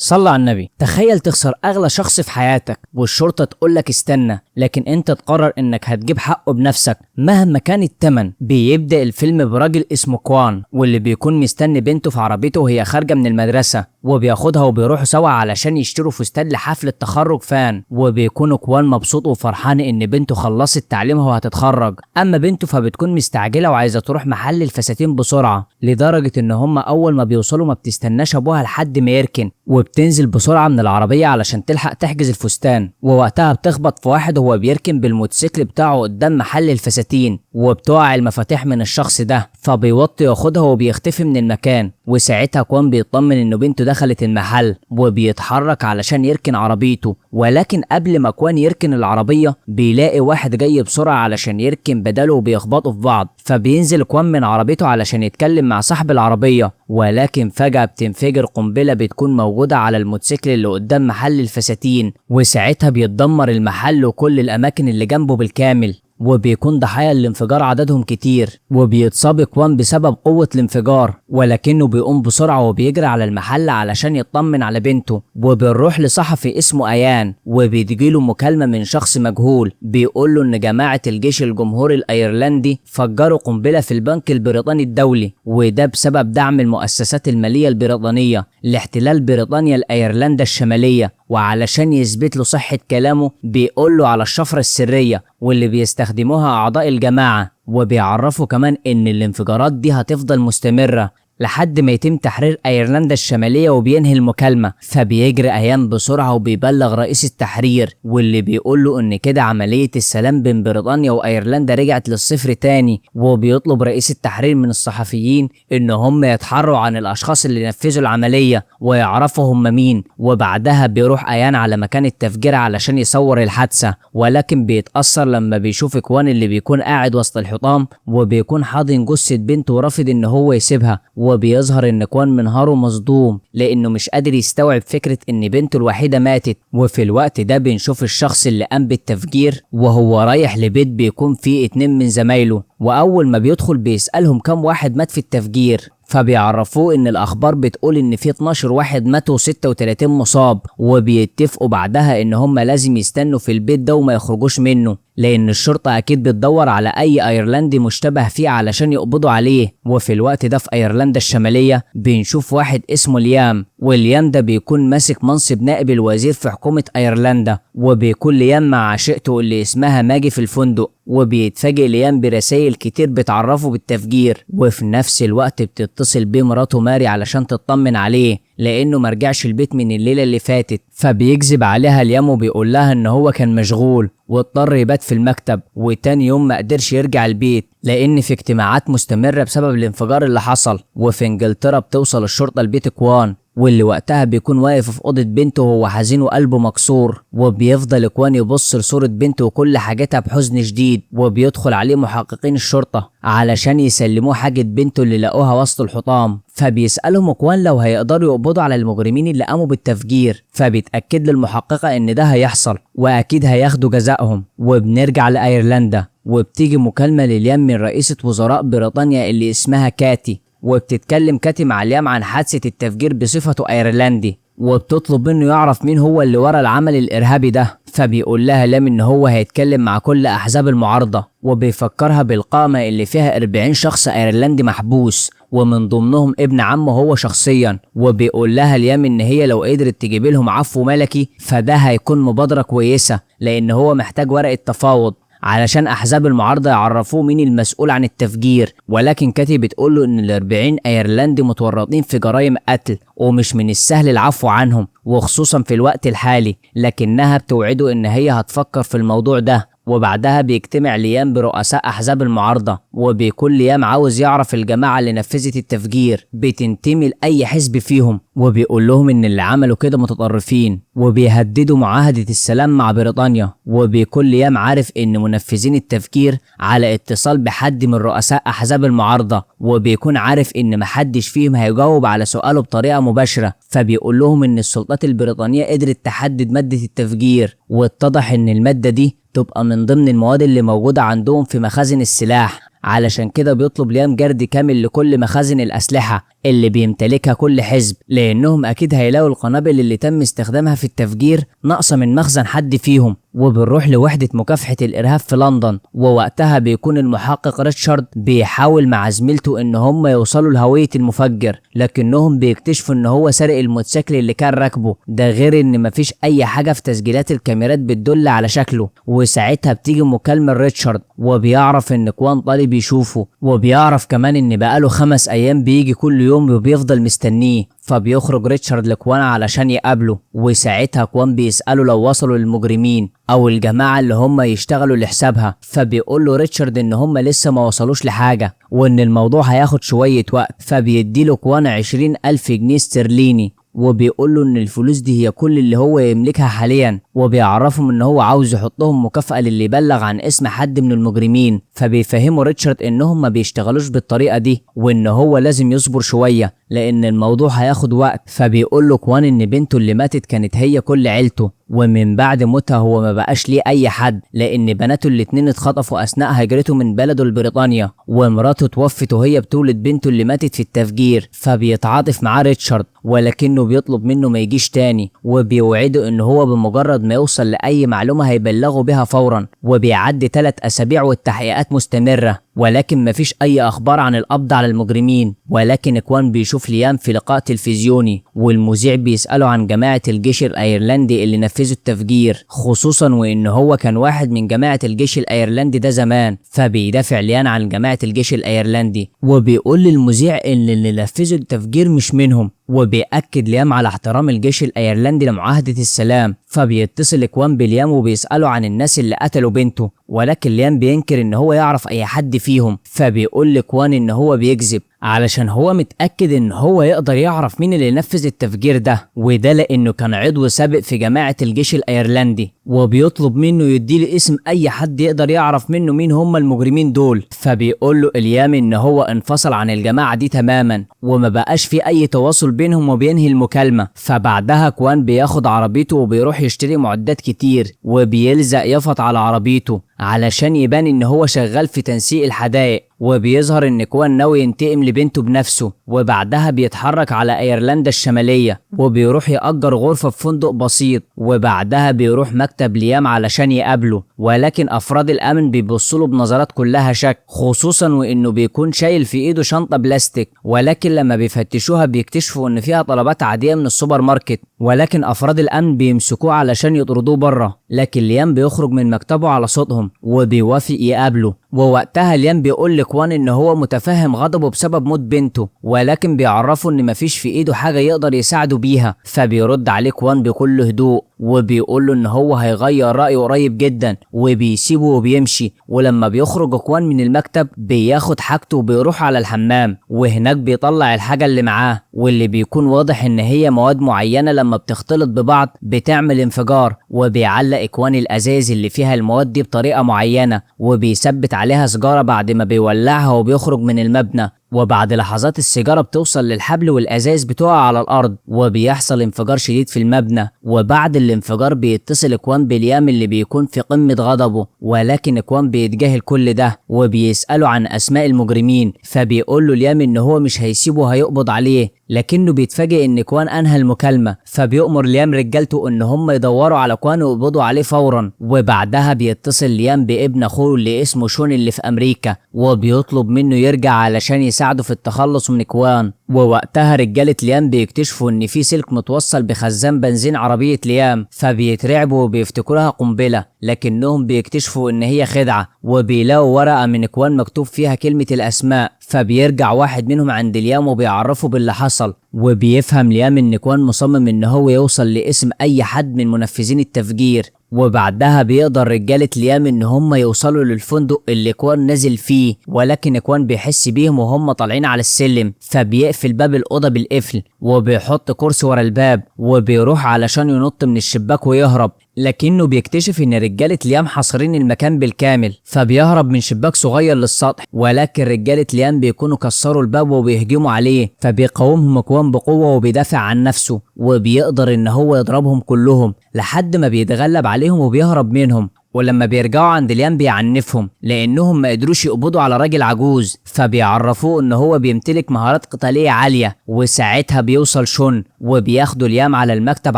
صلى على النبي. تخيل تخسر اغلى شخص في حياتك والشرطة تقولك استنى، لكن انت تقرر انك هتجيب حقه بنفسك مهما كان التمن. بيبدأ الفيلم براجل اسمه كوان، واللي بيكون مستني بنته في عربيته وهي خارجة من المدرسة، وبياخدها وبيروحوا سوا علشان يشتروا فستان لحفلة تخرج فان. وبيكون كوان مبسوط وفرحان ان بنته خلصت تعليمها وهتتخرج، اما بنته فبتكون مستعجلة وعايزة تروح محل الفساتين بسرعة، لدرجة ان هم اول ما بيوصلوا ما بتستناش ابوها لحد ما يركن، وبتنزل بسرعة من العربية علشان تلحق تحجز الفستان. ووقتها بتخبط في واحد وهو بيركن بالموتوسيكل بتاعه قدام محل الفساتين، وبتقع المفاتيح من الشخص ده، فبيوطي ياخدها وبيختفي من المكان. وساعتها كوان بيطمن انه بنته دخلت المحل وبيتحرك علشان يركن عربيته، ولكن قبل ما كوان يركن العربية بيلاقي واحد جاي بسرعة علشان يركن بداله وبيخبطوا في بعض. فبينزل كوان من عربيته علشان يتكلم مع صاحب العربية، ولكن فجأة بتنفجر قنبلة بتكون موجودة على الموتوسيكل اللي قدام محل الفساتين، وساعتها بيتدمر المحل وكل الأماكن اللي جنبه بالكامل. وبيكون ضحايا الانفجار عددهم كتير، وبيتصاب كوان بسبب قوة الانفجار، ولكنه بيقوم بسرعة وبيجري على المحل علشان يطمن على بنته. وبنروح لصحفي اسمه ايان، وبيجيله مكالمة من شخص مجهول بيقوله ان جماعة الجيش الجمهوري الايرلندي فجروا قنبلة في البنك البريطاني الدولي، وده بسبب دعم المؤسسات المالية البريطانية لاحتلال بريطانيا لايرلندا الشمالية. وعلشان يثبت له صحة كلامه بيقوله على الشفرة السرية واللي بيستخدموها أعضاء الجماعة، وبيعرفوا كمان إن الانفجارات دي هتفضل مستمرة لحد ما يتم تحرير ايرلندا الشمالية. وبينهي المكالمة، فبيجري ايام بسرعة وبيبلغ رئيس التحرير، واللي بيقول له ان كده عملية السلام بين بريطانيا وايرلندا رجعت للصفر تاني. وبيطلب رئيس التحرير من الصحفيين ان هم يتحروا عن الاشخاص اللي نفذوا العملية ويعرفوا هم مين. وبعدها بيروح ايان على مكان التفجير علشان يصور الحادثة، ولكن بيتأثر لما بيشوف كوان اللي بيكون قاعد وسط الحطام وبيكون حاضن جثة بنته ورافض ان هو يسيبها. وبيظهر ان كوان منهار ومصدوم لانه مش قادر يستوعب فكرة ان بنته الوحيدة ماتت. وفي الوقت ده بنشوف الشخص اللي قام بالتفجير وهو رايح لبيت بيكون فيه 2 من زمايله، واول ما بيدخل بيسألهم كم واحد مات في التفجير، فبيعرفوه ان الاخبار بتقول ان في 12 واحد ماتوا و36 مصاب. وبيتفقوا بعدها ان هم لازم يستنوا في البيت ده وما يخرجوش منه، لان الشرطة اكيد بتدور على اي ايرلندي مشتبه فيه علشان يقبضوا عليه. وفي الوقت ده في ايرلندا الشمالية بنشوف واحد اسمه ليام، والليام ده بيكون ماسك منصب نائب الوزير في حكومة ايرلندا، وبيكون ليام مع عشيقته اللي اسمها ماجي في الفندق. وبيتفاجئ ليام برسائل كتير بتعرفه بالتفجير، وفي نفس الوقت بتتصل بيه مراته ماري علشان تطمن عليه لانه مرجعش البيت من الليلة اللي فاتت. فبيكذب عليها ليام وبيقول لها ان هو كان مشغول واضطر يبات في المكتب، وتاني يوم ما قدرش يرجع البيت لان في اجتماعات مستمرة بسبب الانفجار اللي حصل. وفي انجلترا بتوصل الشرطة لبيت كوان، واللي وقتها بيكون واقف في أوضة بنته وهو حزين وقلبه مكسور. وبيفضل كوان يبص لصورة بنته وكل حاجتها بحزن شديد. وبيدخل عليه محققين الشرطة علشان يسلموه حاجة بنته اللي لقوها وسط الحطام، فبيسألهم كوان لو هيقدروا يقبضوا على المجرمين اللي قاموا بالتفجير، فبيتأكد للمحققة ان ده هيحصل واكيد هياخدوا جزائهم. وبنرجع لأيرلندا، وبتيجي مكالمة لليام من رئيسة وزراء بريطانيا اللي اسمها كاتي، وبتتكلم كاتي مع ليام عن حادثة التفجير بصفته ايرلندي، وبتطلب منه يعرف مين هو اللي ورا العمل الارهابي ده. فبيقول لها ليام ان هو هيتكلم مع كل احزاب المعارضة، وبيفكرها بالقائمة اللي فيها 40 شخص ايرلندي محبوس ومن ضمنهم ابن عمه هو شخصيا. وبيقول لها ليام ان هي لو قدرت تجيب لهم عفو ملكي فده هيكون مبادرة كويسة، لان هو محتاج ورقة تفاوض علشان احزاب المعارضة يعرفوه مين المسؤول عن التفجير. ولكن كاتي بتقوله ان ال40 ايرلندي متورطين في جرائم قتل ومش من السهل العفو عنهم، وخصوصا في الوقت الحالي، لكنها بتوعده ان هي هتفكر في الموضوع ده. وبعدها بيجتمع ليام برؤساء احزاب المعارضة، وبيكون ليام عاوز يعرف الجماعة اللي نفذت التفجير بتنتمي لاي حزب فيهم، وبيقول لهم ان اللي عملوا كده متطرفين، وبيهددوا معاهدة السلام مع بريطانيا. وبيكون ليام عارف ان منفذين التفجير على اتصال بحد من رؤساء احزاب المعارضة، وبيكون عارف ان محدش فيهم هيجاوب على سؤاله بطريقة مباشرة. فبيقول لهم ان السلطات البريطانية قدرت تحدد مادة التفجير، واتضح ان المادة دي تبقى من ضمن المواد اللي موجودة عندهم في مخازن السلاح. علشان كده بيطلب ليام جرد كامل لكل مخازن الأسلحة اللي بيمتلكها كل حزب، لانهم اكيد هيلاقوا القنابل اللي تم استخدامها في التفجير ناقصة من مخزن حد فيهم. وبنروح لوحدة مكافحة الإرهاب في لندن، ووقتها بيكون المحقق ريتشارد بيحاول مع زميلته إن هم يوصلوا لهوية المفجر، لكنهم بيكتشفوا إن هو سارق الموتوسيكل اللي كان راكبه ده، غير إن مفيش أي حاجة في تسجيلات الكاميرات بتدل على شكله. وساعتها بتيجي مكالمة ريتشارد، وبيعرف إن كوان طالب يشوفه، وبيعرف كمان إن بقاله 5 أيام بيجي كل يوم وبيفضل مستنيه. فبيخرج ريتشارد لكوان علشان يقابله، وساعتها كوان بيسأله لو وصلوا للمجرمين او الجماعة اللي هم يشتغلوا لحسابها، فبيقول له ريتشارد ان هم لسه ما وصلوش لحاجة وان الموضوع هياخد شوية وقت. فبيديله كوان 20,000 جنيه استرليني، وبيقول له ان الفلوس دي هي كل اللي هو يملكها حاليا، وبيعرفهم ان هو عاوز يحطهم مكافأة للي يبلغ عن اسم حد من المجرمين. فبيفهموا ريتشارد انهم ما بيشتغلوش بالطريقة دي، وان هو لازم يصبر شوية لان الموضوع هياخد وقت. فبيقول له كوان ان بنته اللي ماتت كانت هي كل عيلته، ومن بعد موتها هو ما بقاش ليه اي حد، لان بناته الاتنين اتخطفوا اثناء هجرته من بلده لبريطانيا، ومراته توفت وهي بتولد بنته اللي ماتت في التفجير. فبيتعاطف معاه ريتشارد، ولكنه بيطلب منه ما يجيش تاني، وبيوعده ان هو بمجرد ما يوصل لاي معلومة هيبلغه بها فورا. وبيعدي 3 أسابيع والتحقيقات مستمرة، ولكن مفيش اي اخبار عن القبض على المجرمين. ولكن كوان بيشوف ليام في لقاء تلفزيوني، والمذيع بيسأله عن جماعة الجيش الايرلندي اللي نفذوا التفجير، خصوصا وان هو كان واحد من جماعة الجيش الايرلندي ده زمان. فبيدافع ليان عن جماعة الجيش الايرلندي، وبيقول للمذيع ان اللي نفذوا التفجير مش منهم، وبيأكد ليام على احترام الجيش الايرلندي لمعاهدة السلام. فبيتصل كوان بليام وبيسأله عن الناس اللي قتلوا بنته، ولكن ليام بينكر ان هو يعرف اي حد فيهم. فبيقول لكوان ان هو بيكذب علشان هو متأكد ان هو يقدر يعرف مين اللي نفذ التفجير ده، وده لانه كان عضو سابق في جماعة الجيش الايرلندي. وبيطلب منه يديله اسم اي حد يقدر يعرف منه مين هم المجرمين دول. فبيقول له اليام ان هو انفصل عن الجماعة دي تماما، وما بقاش في اي تواصل بينهم، وبينهي المكالمة. فبعدها كوان بياخد عربيته وبيروح يشتري معدات كتير، وبيلزق يافط على عربيته علشان يبان ان هو شغال في تنسيق الحدائق، وبيظهر ان كوان ناوي ينتقم لبنته بنفسه. وبعدها بيتحرك على ايرلندا الشمالية، وبيروح يأجر غرفة في فندق بسيط، وبعدها بيروح مكتب ليام علشان يقابله. ولكن افراد الامن بيبصوا له بنظرات كلها شك، خصوصا وانه بيكون شايل في ايده شنطة بلاستيك، ولكن لما بيفتشوها بيكتشفوا ان فيها طلبات عادية من السوبر ماركت. ولكن افراد الامن بيمسكوه علشان يطردوه بره، لكن ليام بيخرج من مكتبه على صوتهم وبيوافق يقابله. ووقتها ليام بيقول لكوان ان هو متفهم غضبه بسبب موت بنته، ولكن بيعرفه ان مفيش في ايده حاجة يقدر يساعده بيها. فبيرد عليه كوان بكل هدوء، وبيقول له ان هو هيغير رأيه قريب جدا، وبيسيبه وبيمشي. ولما بيخرج كوان من المكتب بياخد حاجته وبيروح على الحمام، وهناك بيطلع الحاجة اللي معاه، واللي بيكون واضح ان هي مواد معينة لما بتختلط ببعض بتعمل انفجار. وبيعلق كوان الازاز اللي فيها المواد دي بطريقة معينة، وبيثبت عليها سيجارة بعد ما بيولعها وبيخرج من المبنى. وبعد لحظات السيجارة بتوصل للحبل والأزاز بتقع على الأرض، وبيحصل انفجار شديد في المبنى. وبعد الانفجار بيتصل كوان بليام اللي بيكون في قمة غضبه، ولكن كوان بيتجاهل كل ده، وبيسأله عن أسماء المجرمين. فبيقول له ليام إن هو مش هيسيبه، هيقبض عليه. لكنه بيتفاجئ إن كوان أنهى المكالمة، فبيؤمر ليام رجالته إن هم يدوروا على كوان ويقبضوا عليه فورا. وبعدها بيتصل ليام بابن أخوه اللي اسمه شون اللي في أمريكا، وبيطلب منه يرجع علشان يساعده في التخلص من كوان. ووقتها رجالة ليام بيكتشفوا ان في سلك متوصل بخزان بنزين عربية ليام، فبيترعبوا وبيفتكروها قنبلة، لكنهم بيكتشفوا ان هي خدعة. وبيلاقوا ورقة من كوان مكتوب فيها كلمة الاسماء، فبيرجع واحد منهم عند ليام وبيعرفه باللي حصل. وبيفهم ليام ان كوان مصمم ان هو يوصل لاسم اي حد من منفذين التفجير. وبعدها بيقدر رجالة ليام ان هم يوصلوا للفندق اللي كوان نازل فيه، ولكن كوان بيحس بيهم وهم طالعين على السلم، فبيقفل باب الأوضة بالقفل، وبيحط كرسي ورا الباب، وبيروح علشان ينط من الشباك ويهرب. لكنه بيكتشف ان رجالة ليام حاصرين المكان بالكامل، فبيهرب من شباك صغير للسطح. ولكن رجالة ليام بيكونوا كسروا الباب وبيهجموا عليه، فبيقاومهم كوان بقوة وبيدافع عن نفسه، وبيقدر ان هو يضربهم كلهم لحد ما بيتغلب عليهم وبيهرب منهم. ولما بيرجعوا عند ليام بيعنفهم لانهم ما قدروش يقبضوا على راجل عجوز، فبيعرفوه ان هو بيمتلك مهارات قتالية عالية. وساعتها بيوصل شون وبياخدوا ليام على المكتب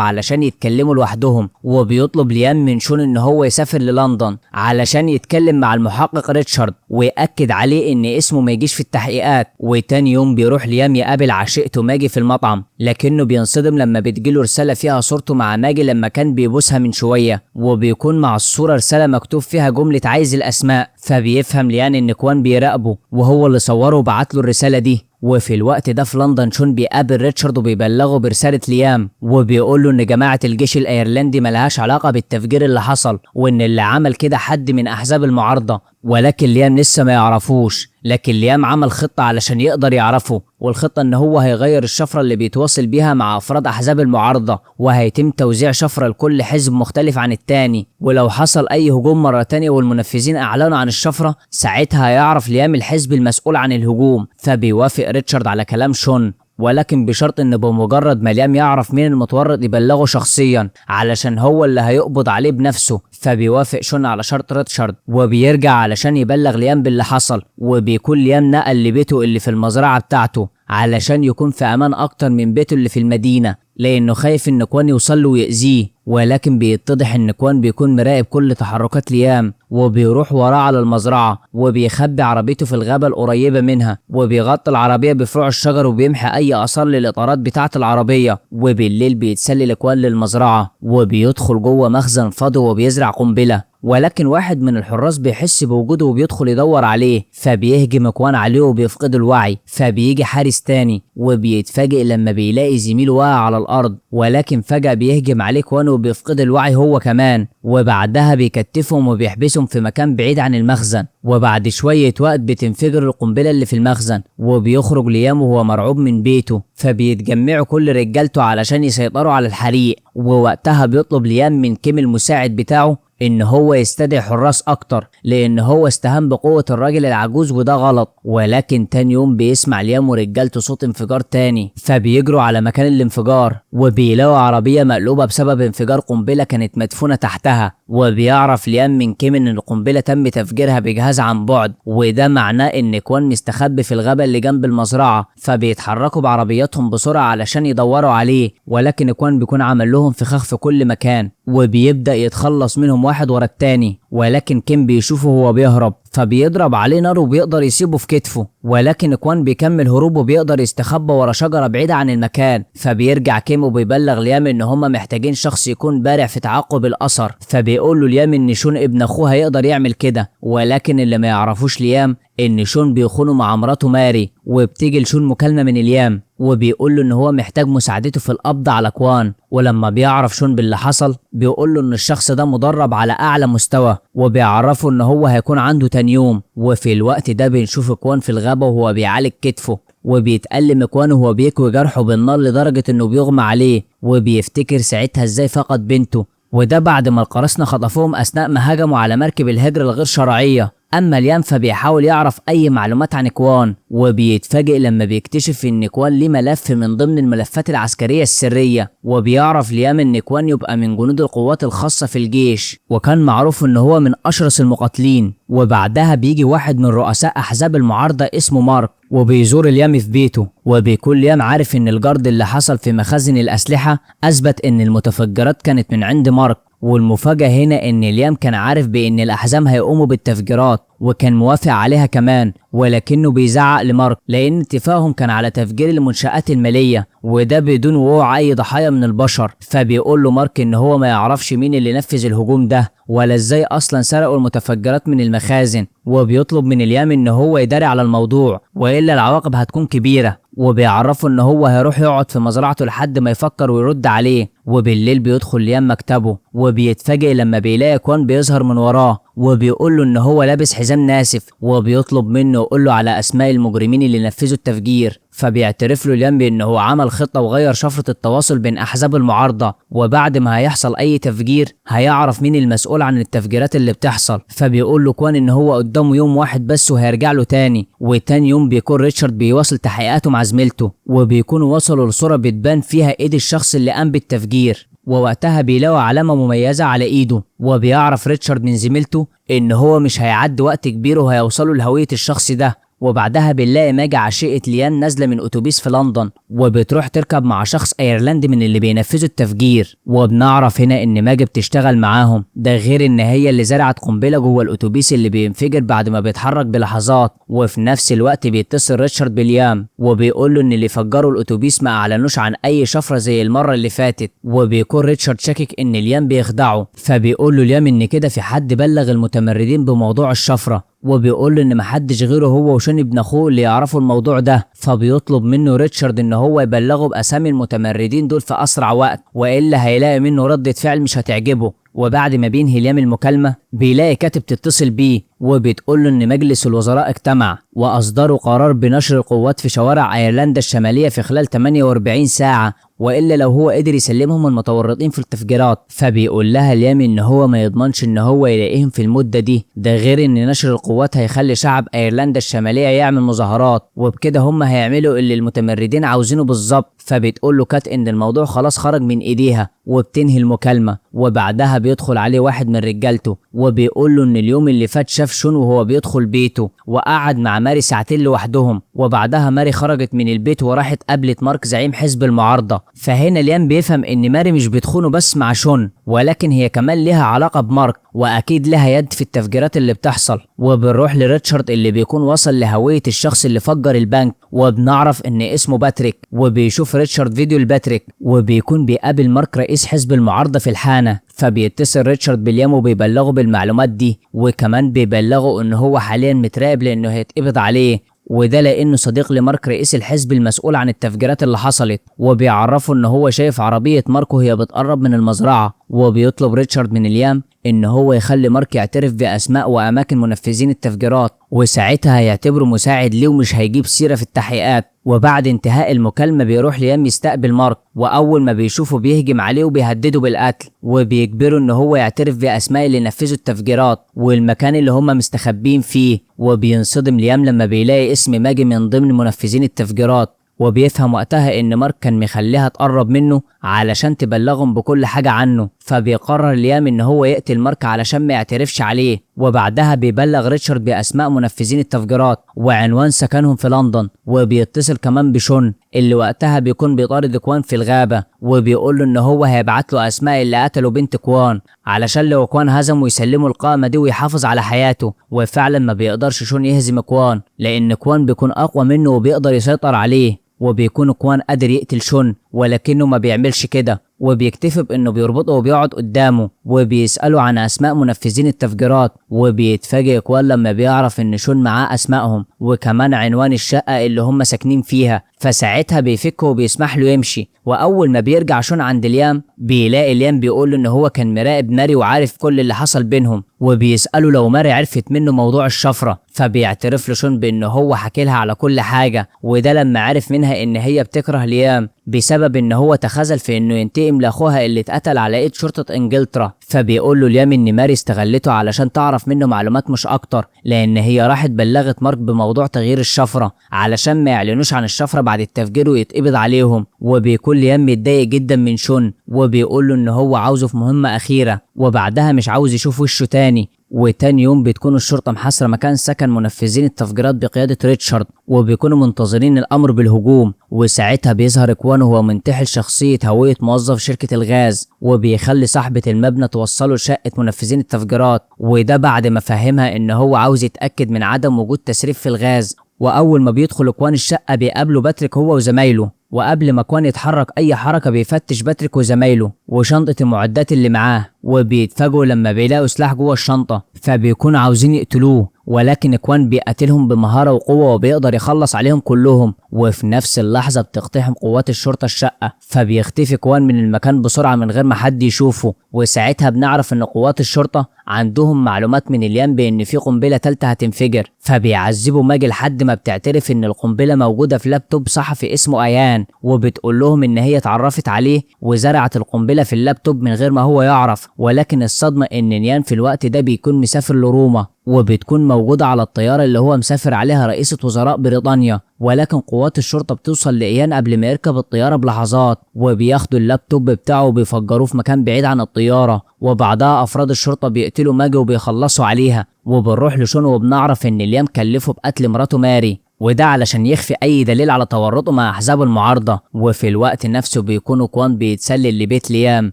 علشان يتكلموا لوحدهم، وبيطلب ليام من شون ان هو يسافر للندن علشان يتكلم مع المحقق ريتشارد ويأكد عليه ان اسمه ما يجيش في التحقيقات. وتاني يوم بيروح ليام يقابل عشيقته ماجي في المطعم، لكنه بينصدم لما بتجيله رسالة فيها صورته مع ماجي لما كان بيبوسها من شوية، وبيكون مع الصورة رسالة مكتوب فيها جملة عايز الأسماء. فبيفهم ليان ان كوان بيراقبه وهو اللي صوره وبعت له الرسالة دي. وفي الوقت ده في لندن شون بيقابل ريتشارد وبيبلغه برسالة ليام، وبيقول له ان جماعة الجيش الايرلندي ملهاش علاقة بالتفجير اللي حصل، وان اللي عمل كده حد من احزاب المعارضة، ولكن ليام لسه ما يعرفوش. لكن ليام عمل خطة علشان يقدر يعرفه، والخطة ان هو هيغير الشفرة اللي بيتواصل بيها مع افراد احزاب المعارضة، وهيتم توزيع شفرة لكل حزب مختلف عن التاني. ولو حصل اي هجوم مرة تانية والمنفذين اعلنوا عن الشفرة، ساعتها هيعرف ليام الحزب المسؤول عن الهجوم. فبيوافق ريتشارد على كلام شون، ولكن بشرط ان بمجرد ما ليام يعرف مين المتورط يبلغه شخصيا علشان هو اللي هيقبض عليه بنفسه. فبيوافق شون على شرط ريتشارد وبيرجع علشان يبلغ ليام باللي حصل. وبيكون ليام نقل لبيته اللي في المزرعة بتاعته علشان يكون في امان اكتر من بيته اللي في المدينة، لانه خايف ان كوان يوصل له ويأذيه. ولكن بيتضح ان كوان بيكون مراقب كل تحركات ليام، وبيروح وراه على المزرعة وبيخبي عربيته في الغابة القريبة منها، وبيغطي العربية بفروع الشجر وبيمحي اي اثار للاطارات بتاعة العربية. وبالليل بيتسلل كوان للمزرعة وبيدخل جوه مخزن فاضي وبيزرع قنبلة، ولكن واحد من الحراس بيحس بوجوده وبيدخل يدور عليه، فبيهجم كوان عليه وبيفقد الوعي. فبيجي حارس تاني وبيتفاجئ لما بيلاقي زميله واقع على الارض، ولكن فجأة بيهجم عليه كوان وبيفقد الوعي هو كمان. وبعدها بيكتفهم وبيحبسهم في مكان بعيد عن المخزن. وبعد شوية وقت بتنفجر القنبلة اللي في المخزن، وبيخرج ليام وهو مرعوب من بيته. فبيتجمعوا كل رجالته علشان يسيطروا على الحريق. ووقتها بيطلب ليام من كيم المساعد بتاعه ان هو يستدعي حراس اكتر، لان هو استهان بقوة الراجل العجوز وده غلط. ولكن تاني يوم بيسمع ليام ورجالته صوت انفجار تاني، فبيجروا على مكان الانفجار وبيلاقوا عربية مقلوبة بسبب انفجار قنبلة كانت مدفونة تحتها. وبيعرف ليام من كيم ان القنبلة تم تفجيرها بجهاز عن بعد، وده معناه ان كوان مستخبي في الغابة اللي جنب المزرعة. فبيتحركوا بعربياتهم بسرعة علشان يدوروا عليه، ولكن كوان بيكون عمل لهم فخاخ في كل مكان وبيبدأ يتخلص منهم واحد ورا التاني. ولكن كيم بيشوفه وهو بيهرب فبيضرب عليه نار وبيقدر يسيبه في كتفه، ولكن كوان بيكمل هروبه وبيقدر يستخبى ورا شجرة بعيدة عن المكان. فبيرجع كيم وبيبلغ ليام ان هما محتاجين شخص يكون بارع في تعقب الاثر. فبيقول له ليام ان شون ابن اخوه هيقدر يعمل كده، ولكن اللي ما يعرفوش ليام ان شون بيخونه مع مراته ماري. وبتيجي لشون مكالمة من ليام وبيقول له ان هو محتاج مساعدته في القبض على كوان. ولما بيعرف شون باللي حصل بيقول له ان الشخص ده مدرب على اعلى مستوى، وبيعرفه ان هو هيكون عنده تاني يوم. وفي الوقت ده بنشوف كوان في الغابة وهو بيعالج كتفه، وبيتألم كوان وهو بيكوي جرحه بالنار لدرجة انه بيغمى عليه، وبيفتكر ساعتها ازاي فقد بنته، وده بعد ما القراصنة خطفوهم اثناء ما هجموا على مركب الهجرة الغير شرعية. اما ليام فبيحاول يعرف اي معلومات عن كوان، وبيتفاجئ لما بيكتشف ان كوان ليه ملف من ضمن الملفات العسكرية السرية. وبيعرف ليام ان كوان يبقى من جنود القوات الخاصة في الجيش، وكان معروف ان هو من اشرس المقاتلين. وبعدها بيجي واحد من رؤساء احزاب المعارضة اسمه مارك وبيزور ليام في بيته، وبيكون ليام عارف ان الجرد اللي حصل في مخازن الاسلحة اثبت ان المتفجرات كانت من عند مارك. والمفاجأة هنا ان ليام كان عارف بان الاحزاب هيقوموا بالتفجيرات وكان موافق عليها كمان، ولكنه بيزعق لمارك لان اتفاقهم كان على تفجير المنشآت المالية، وده بدون وقوع اي ضحايا من البشر. فبيقول له مارك ان هو ما يعرفش مين اللي نفذ الهجوم ده ولا ازاي اصلا سرقوا المتفجرات من المخازن، وبيطلب من ليام ان هو يداري على الموضوع والا العواقب هتكون كبيرة. وبيعرفه ان هو هيروح يقعد في مزرعته لحد ما يفكر ويرد عليه. وبالليل بيدخل ليام مكتبه وبيتفاجئ لما بيلاقي كوان بيظهر من وراه وبيقول له ان هو لابس حزام ناسف، وبيطلب منه يقول له على اسماء المجرمين اللي نفذوا التفجير. فبيعترف له ليام بان هو عمل خطة وغير شفرة التواصل بين احزاب المعارضة، وبعد ما هيحصل اي تفجير هيعرف مين المسؤول عن التفجيرات اللي بتحصل. فبيقول له كوان ان هو قدامه يوم واحد بس وهيرجع له تاني. وتاني يوم بيكون ريتشارد بيواصل تحقيقاته مع زميلته، وبيكونوا وصلوا لصورة بتبان فيها ايد الشخص اللي قام بالتفجير. ووقتها بيلاقوا علامة مميزة على ايده، وبيعرف ريتشارد من زميلته ان هو مش هيعدي وقت كبير وهيوصلوا لهوية الشخص ده. وبعدها بنلاقي ماجي عشيقة ليان نازلة من أتوبيس في لندن، وبتروح تركب مع شخص أيرلندي من اللي بينفذوا التفجير، وبنعرف هنا إن ماجي بتشتغل معاهم، ده غير إن هي اللي زرعت قنبلة جوه الأتوبيس اللي بينفجر بعد ما بيتحرك بلحظات. وفي نفس الوقت بيتصل ريتشارد بليام وبيقول له إن اللي فجروا الأتوبيس ما أعلنوش عن أي شفرة زي المرة اللي فاتت، وبيكون ريتشارد شاكك إن ليام بيخدعه، فبيقول له ليام إن كده في حد بلغ المتمردين بموضوع الشفرة، وبيقول له ان محدش غيره هو وشون ابن اخوه اللي يعرفوا الموضوع ده. فبيطلب منه ريتشارد ان هو يبلغه باسامي المتمردين دول في اسرع وقت، والا هيلاقي منه ردة فعل مش هتعجبه. وبعد ما بينهي ليام المكالمة بيلاقي كاتب تتصل بيه وبتقول له ان مجلس الوزراء اجتمع واصدروا قرار بنشر القوات في شوارع ايرلندا الشمالية في خلال 48 ساعة، والا لو هو قدر يسلمهم المتورطين في التفجيرات. فبيقول لها ليام ان هو ما يضمنش ان هو يلاقيهم في المدة دي، ده غير ان نشر القوات هيخلي شعب ايرلندا الشمالية يعمل مظاهرات، وبكده هم هيعملوا اللي المتمردين عاوزينه بالظبط. فبتقول له كات ان الموضوع خلاص خرج من ايديها، وبتنهي المكالمة. وبعدها بيدخل عليه واحد من رجالته وبيقول له ان اليوم اللي فات شاف شون وهو بيدخل بيته، وقعد مع ماري ساعتين لوحدهم، وبعدها ماري خرجت من البيت وراحت قابلت مارك زعيم حزب المعارضة. فهنا ليام بيفهم ان ماري مش بتخونه بس مع شون، ولكن هي كمان ليها علاقة بمارك، واكيد لها يد في التفجيرات اللي بتحصل. وبنروح لريتشارد اللي بيكون وصل لهوية الشخص اللي فجر البنك، وبنعرف ان اسمه باتريك، وبيشوف ريتشارد فيديو لباتريك، وبيكون بيقابل مارك رئيس حزب المعارضة في الحانة. فبيتصل ريتشارد بليام وبيبلغه بالمعلومات دي، وكمان بيبلغه ان هو حاليا متراقب لانه هيتقبض عليه، وده لانه صديق لمارك رئيس الحزب المسؤول عن التفجيرات اللي حصلت. وبيعرفه ان هو شايف عربية مارك وهي بتقرب من المزرعة، وبيطلب ريتشارد من ليام ان هو يخلي مارك يعترف باسماء واماكن منفذين التفجيرات، وساعتها هيعتبره مساعد ليه ومش هيجيب سيرة في التحقيقات. وبعد انتهاء المكالمة بيروح ليام يستقبل مارك، واول ما بيشوفه بيهجم عليه وبيهدده بالقتل، وبيجبره ان هو يعترف باسماء اللي نفذوا التفجيرات والمكان اللي هم مستخبين فيه. وبينصدم ليام لما بيلاقي اسم ماجي من ضمن منفذين التفجيرات، وبيفهم وقتها ان مارك كان مخليها تقرب منه علشان تبلغهم بكل حاجة عنه. فبيقرر ليام ان هو يقتل مارك علشان ما يعترفش عليه. وبعدها بيبلغ ريتشارد باسماء منفذين التفجيرات وعنوان سكنهم في لندن، وبيتصل كمان بشون اللي وقتها بيكون بيطارد كوان في الغابة، وبيقول له ان هو هيبعت له اسماء اللي قتلوا بنت كوان علشان لو كوان هزمه يسلموا القائمة دي ويحافظ على حياته. وفعلا ما بيقدرش شون يهزم كوان لان كوان بيكون اقوى منه وبيقدر يسيطر عليه، وبيكون كوان قادر يقتل شون ولكنه ما بيعملش كده، وبيكتفي بانه بيربطه وبيقعد قدامه وبيسأله عن اسماء منفذين التفجيرات. وبيتفاجئ كوان لما بيعرف ان شون معاه اسمائهم وكمان عنوان الشقة اللي هم ساكنين فيها، فساعتها بيفكه وبيسمح له يمشي. واول ما بيرجع شون عند ليام بيلاقي ليام بيقول له ان هو كان مراقب ماري وعارف كل اللي حصل بينهم، وبيسأله لو ماري عرفت منه موضوع الشفرة. فبيعترف له شون بانه هو حكي لها على كل حاجة، وده لما عرف منها ان هي بتكره ليام بسبب ان هو تخاذل في انه ينتقم لاخوها اللي اتقتل على ايد شرطة انجلترا. فبيقول له ليام ان ماري استغلته علشان تعرف منه معلومات مش اكتر، لان هي راحت بلغت مارك بموضوع تغيير الشفرة علشان ما يعلنوش عن الشفرة بعد التفجير ويتقبض عليهم. وبيكون ليام متضايق جدا من شون وبيقول له ان هو عاوزه في مهمة اخيرة، وبعدها مش عاوز يشوف وشه تاني. وتاني يوم بتكون الشرطة محاصرة مكان سكن منفذين التفجيرات بقيادة ريتشارد، وبيكونوا منتظرين الأمر بالهجوم. وساعتها بيظهر كوان وهو منتحل شخصية هوية موظف شركة الغاز، وبيخلي صاحبة المبنى توصله لشقة منفذين التفجيرات، وده بعد ما فهمها إن هو عاوز يتأكد من عدم وجود تسريب في الغاز. وأول ما بيدخل كوان الشقة بيقابله باتريك هو وزمايله، وقبل ما كوان يتحرك أي حركة بيفتش باتريك وزمايله وشنطة المعدات اللي معاه، وبيتفاجئوا لما بيلاقوا سلاح جوه الشنطة فبيكونوا عاوزين يقتلوه، ولكن كوان بيقتلهم بمهارة وقوة وبيقدر يخلص عليهم كلهم. وفي نفس اللحظة بتقتحم قوات الشرطة الشقة، فبيختفي كوان من المكان بسرعة من غير ما حد يشوفه. وساعتها بنعرف ان قوات الشرطة عندهم معلومات من اليام بان في قنبلة تالتة هتنفجر، فبيعذبوا ماجي لحد ما بتعترف ان القنبلة موجودة في لابتوب صحفي اسمه ايان، وبتقول لهم ان هي اتعرفت عليه وزرعت القنبلة في اللابتوب من غير ما هو يعرف. ولكن الصدمة ان نيان في الوقت ده بيكون مسافر لروما، وبتكون موجودة على الطيارة اللي هو مسافر عليها رئيسة وزراء بريطانيا. ولكن قوات الشرطة بتوصل لإيان قبل ما يركب الطيارة بلحظات، وبياخدوا اللابتوب بتاعه وبيفجروه في مكان بعيد عن الطيارة، وبعدها أفراد الشرطة بيقتلوا ماجي وبيخلصوا عليها. وبنروح لشون وبنعرف إن ليام كلفه بقتل مراته ماري، وده علشان يخفي أي دليل على تورطه مع أحزاب المعارضة. وفي الوقت نفسه بيكون كوان بيتسلل لبيت ليام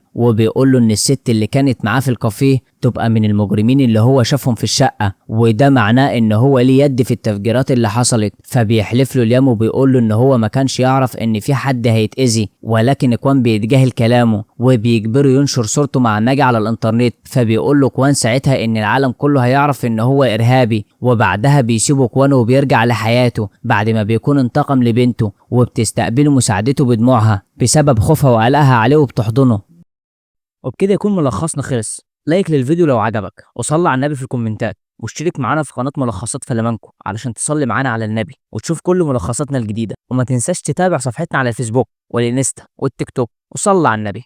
وبيقول له إن الست اللي كانت معاه في الكافيه تبقى من المجرمين اللي هو شافهم في الشقة، وده معناه إن هو ليه يد في التفجيرات اللي حصلت. فبيحلف له ليام وبيقول له إن هو ما كانش يعرف إن في حد هيتأذي، ولكن كوان بيتجاهل كلامه وبيجبره ينشر صورته مع ماجي على الإنترنت. فبيقول له كوان ساعتها إن العالم كله هيعرف إن هو إرهابي، وبعدها بيسيبه كوان وبيرجع لحياته بعد ما بيكون انتقم لبنته، وبتستقبله مساعدته بدموعها بسبب خوفها وقلقها عليه وبتحضنه. وبكده يكون ملخصنا خلص. لايك للفيديو لو عجبك، وصلي على النبي في الكومنتات، واشترك معانا في قناة ملخصات فلامانكو علشان تصلي معانا على النبي وتشوف كل ملخصاتنا الجديدة. وما تنساش تتابع صفحتنا على الفيسبوك والانستا والتيك توك، وصلي على النبي.